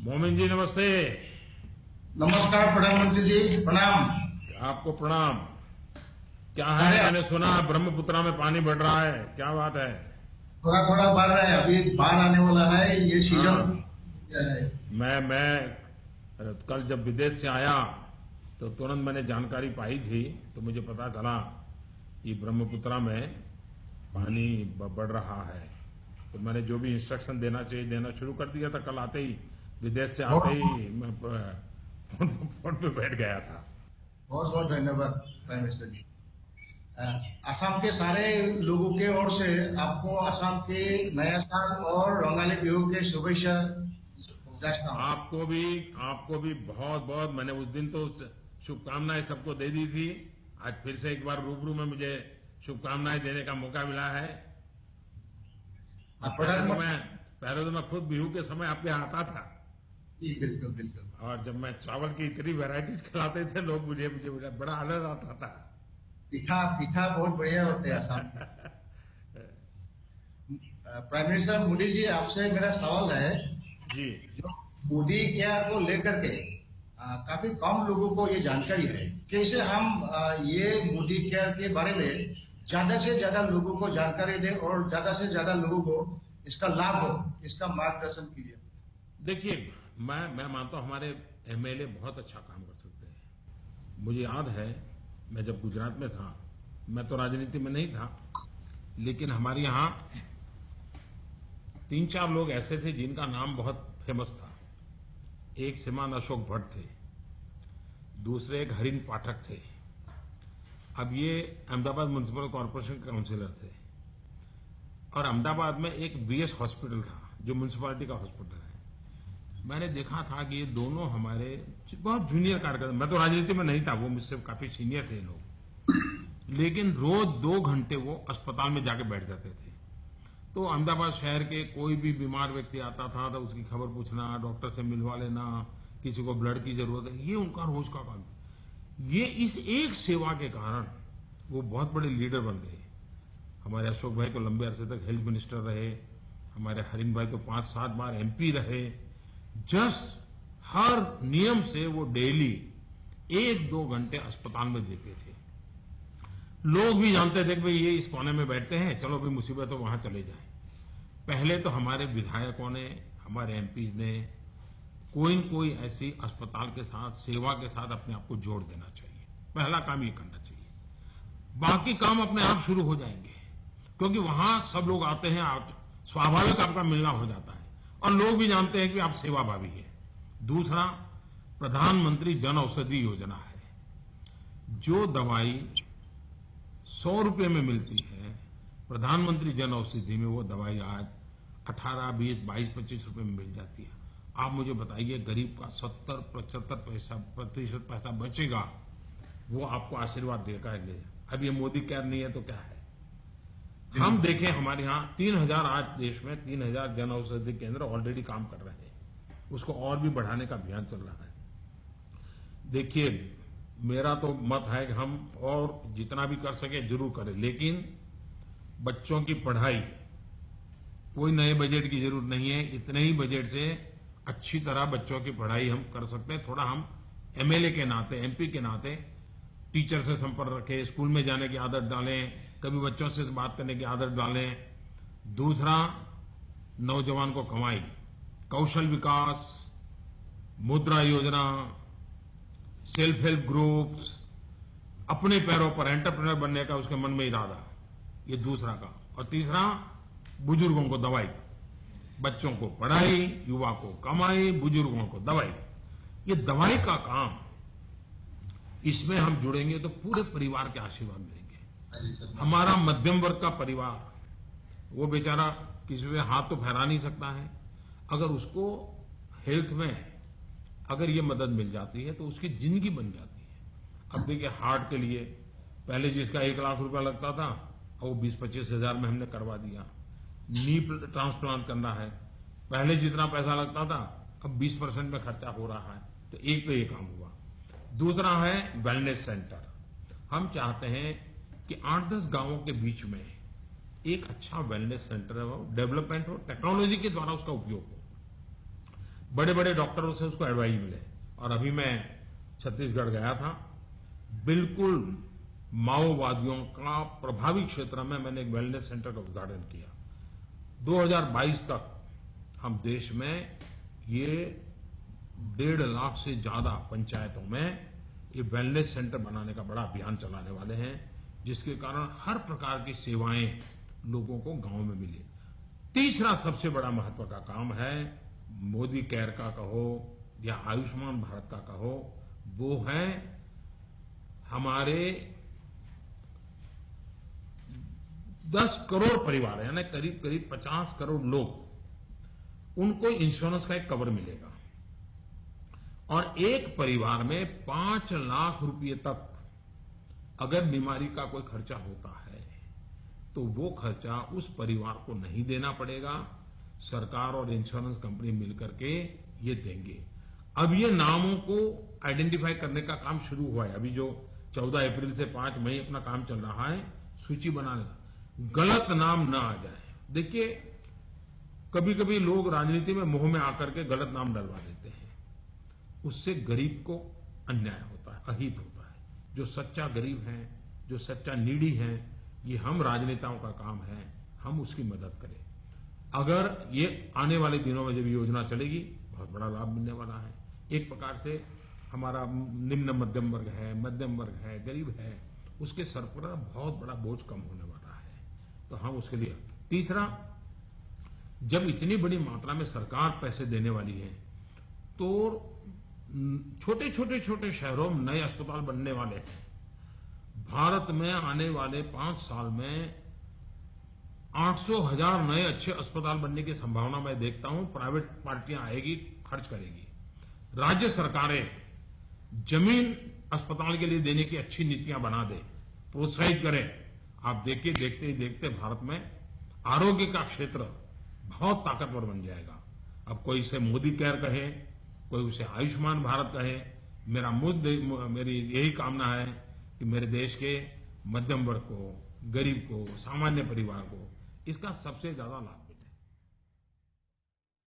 मोमिन जी नमस्ते। नमस्कार प्रधानमंत्री जी, प्रणाम। आपको प्रणाम। क्या है, अरे, मैंने सुना ब्रह्मपुत्रा में पानी बढ़ रहा है, क्या बात है? थोड़ा थोड़ा बढ़ रहा है। अभी बाढ़ आने वाला है, ये सीजन हाँ। है। मैं कल जब विदेश से आया तो तुरंत मैंने जानकारी पाई थी, तो मुझे पता चला कि ब्रह्मपुत्रा में पानी बढ़ रहा है। तो मैंने जो भी इंस्ट्रक्शन देना चाहिए देना शुरू कर दिया था। कल आते ही, विदेश से आते बहुत ही मैं फोन पे बैठ गया था। बहुत बहुत धन्यवाद प्राइम मिनिस्टर जी। अ, असम के सारे लोगों के ओर से आपको असम के नया साल और रंगाली बिहू के शुभेच्छा पहुंचाता हूँ। आपको भी बहुत बहुत, मैंने उस दिन तो शुभकामनाएं सबको दे दी थी। आज फिर से एक बार रूबरू में मुझे शुभकामनाएं देने का मौका मिला है। और प्रधानमंत्री पहले तो मैं खुद बिहू के समय आपके यहाँ आता था। जी, बिल्कुल बिल्कुल। और जब मैं चावल की इतनी वैरायटीज खिलाते थे लोग, मुझे मुझे बड़ा आनंद आता था। पीठा पीठा बहुत बढ़िया होते हैं असम के। प्राइम मिनिस्टर मोदी जी, आपसे मेरा सवाल है। जी। जो मोदी केयर को लेकर के काफी कम लोगों को ये जानकारी है। कैसे हम ये मोदी केयर के बारे में ज्यादा से ज्यादा लोगों को जानकारी दें और ज्यादा से ज्यादा लोगों को इसका लाभ हो, इसका मार्गदर्शन कीजिए। देखिए, मैं मानता हूँ हमारे एमएलए बहुत अच्छा काम कर सकते हैं। मुझे याद है, मैं जब गुजरात में था, मैं तो राजनीति में नहीं था, लेकिन हमारे यहाँ तीन चार लोग ऐसे थे जिनका नाम बहुत फेमस था। एक श्रीमान अशोक भट्ट थे, दूसरे एक हरिन पाठक थे। अब ये अहमदाबाद म्युनिसिपल कॉरपोरेशन के काउंसिलर थे। और अहमदाबाद में एक वीएस हॉस्पिटल था जो म्युनिसिपैलिटी का हॉस्पिटल है। मैंने देखा था कि ये दोनों हमारे बहुत जूनियर कार्यकर्ता, मैं तो राजनीति में नहीं था, वो मुझसे काफी सीनियर थे लोग, लेकिन रोज 2 घंटे वो अस्पताल में जाके बैठ जाते थे। तो अहमदाबाद शहर के कोई भी बीमार व्यक्ति आता था तो उसकी खबर पूछना, डॉक्टर से मिलवा लेना, किसी को ब्लड की जरूरत है, ये उनका रोज का काम। ये इस एक सेवा के कारण वो बहुत बड़े लीडर बन गए। हमारे अशोक भाई तो लंबे अरसे तक हेल्थ मिनिस्टर रहे, हमारे हरिन भाई तो 5-7 बार एमपी रहे। जस्ट हर नियम से वो डेली 1-2 घंटे अस्पताल में देते थे। लोग भी जानते थे कि भाई ये इस कोने में बैठते हैं, चलो भाई मुसीबत हो वहां चले जाएं। पहले तो हमारे विधायकों ने, हमारे एमपी ने कोई न कोई ऐसी अस्पताल के साथ, सेवा के साथ अपने आप को जोड़ देना चाहिए। पहला काम ये करना चाहिए। बाकी काम अपने आप शुरू हो जाएंगे, क्योंकि वहां सब लोग आते हैं, स्वाभाविक आपका मिलना हो जाता है और लोग भी जानते हैं कि आप सेवाभावी हैं। दूसरा, प्रधानमंत्री जन औषधि योजना है। जो दवाई 100 रुपए में मिलती है, प्रधानमंत्री जन औषधि में वो दवाई आज 18, 20, 22, 25 रुपए में मिल जाती है। आप मुझे बताइए, गरीब का 70-75% पैसा बचेगा, वो आपको आशीर्वाद देगा। अब ये मोदी केयर नहीं है तो क्या है? हम देखें, हमारे यहाँ 3,000, आज देश में 3,000 जन औषधि केंद्र ऑलरेडी काम कर रहे हैं। उसको और भी बढ़ाने का अभियान चल रहा है। देखिए, मेरा तो मत है कि हम और जितना भी कर सके जरूर करें, लेकिन बच्चों की पढ़ाई, कोई नए बजट की जरूरत नहीं है। इतने ही बजट से अच्छी तरह बच्चों की पढ़ाई हम कर सकते हैं। थोड़ा हम एमएलए के नाते, एमपी के नाते टीचर से संपर्क रखें, स्कूल में जाने की आदत डालें, कभी बच्चों से बात करने की आदत डालें। दूसरा, नौजवान को कमाई, कौशल विकास, मुद्रा योजना, सेल्फ हेल्प ग्रुप्स, अपने पैरों पर एंटरप्रेन्योर बनने का उसके मन में इरादा, ये दूसरा का। और तीसरा, बुजुर्गों को दवाई, बच्चों को पढ़ाई, युवा को कमाई, बुजुर्गों को दवाई। ये दवाई का काम, इसमें हम जुड़ेंगे तो पूरे परिवार के आशीर्वाद मिलेंगे। हमारा मध्यम वर्ग का परिवार, वो बेचारा किसी पे हाथ तो फैला नहीं सकता है। अगर उसको हेल्थ में अगर ये मदद मिल जाती है तो उसकी जिंदगी बन जाती है। अब देखिए, हार्ट के लिए पहले जिसका 1 लाख रुपया लगता था, वो 20-25 हजार में हमने करवा दिया। नी ट्रांसप्लांट करना है, पहले जितना पैसा लगता था अब 20% में खर्चा हो रहा है। तो एक तो ये काम हुआ। दूसरा है वेलनेस सेंटर। हम चाहते हैं कि 8-10 गांवों के बीच में एक अच्छा वेलनेस सेंटर है, वो डेवलपमेंट हो, टेक्नोलॉजी के द्वारा उसका उपयोग हो। बड़े बड़े डॉक्टरों से उसको एडवाइस मिले। और अभी मैं छत्तीसगढ़ गया था, बिल्कुल माओवादियों का प्रभावित क्षेत्र में मैंने एक वेलनेस सेंटर का उद्घाटन किया। 2022 तक हम देश में ये 1.5 लाख से ज्यादा पंचायतों में ये वेलनेस सेंटर बनाने का बड़ा अभियान चलाने वाले हैं, जिसके कारण हर प्रकार की सेवाएं लोगों को गांव में मिले। तीसरा सबसे बड़ा महत्व का काम है, मोदी केयर का कहो या आयुष्मान भारत का कहो, वो है हमारे 10 करोड़ परिवार, यानी करीब करीब 50 करोड़ लोग, उनको इंश्योरेंस का एक कवर मिलेगा। और एक परिवार में 5 लाख रुपए तक अगर बीमारी का कोई खर्चा होता है तो वो खर्चा उस परिवार को नहीं देना पड़ेगा, सरकार और इंश्योरेंस कंपनी मिलकर के ये देंगे। अब ये नामों को आइडेंटिफाई करने का काम शुरू हुआ है। अभी जो 14 अप्रैल से 5 मई अपना काम चल रहा है, सूची बनाने का, गलत नाम ना आ जाए। देखिए, कभी कभी लोग राजनीति में मुंह में आकर के गलत नाम डलवा देते हैं, उससे गरीब को अन्याय होता है, अहित होता है। जो सच्चा गरीब है, जो सच्चा नीडी है, ये हम राजनेताओं का काम है, हम उसकी मदद करें। अगर ये आने वाले दिनों में जब योजना चलेगी, बहुत बड़ा लाभ मिलने वाला है। एक प्रकार से हमारा निम्न मध्यम वर्ग है, मध्यम वर्ग है, गरीब है, उसके सर पर बहुत बड़ा बोझ कम होने वाला है, तो हम उसके लिए। तीसरा, जब इतनी बड़ी मात्रा में सरकार पैसे देने वाली है, तो छोटे छोटे छोटे शहरों में नए अस्पताल बनने वाले हैं। भारत में आने वाले 5 साल में 800,000 नए अच्छे अस्पताल बनने की संभावना मैं देखता हूं। प्राइवेट पार्टियां आएगी, खर्च करेगी। राज्य सरकारें जमीन अस्पताल के लिए देने की अच्छी नीतियां बना दे, प्रोत्साहित करें। आप देखिए, देखते ही देखते भारत में आरोग्य का क्षेत्र बहुत ताकतवर बन जाएगा। अब कोई इसे मोदी केयर कहे, कोई उसे आयुष्मान भारत कहे, मेरी यही कामना है कि मेरे देश के मध्यम वर्ग को, गरीब को, सामान्य परिवार को इसका सबसे ज्यादा लाभ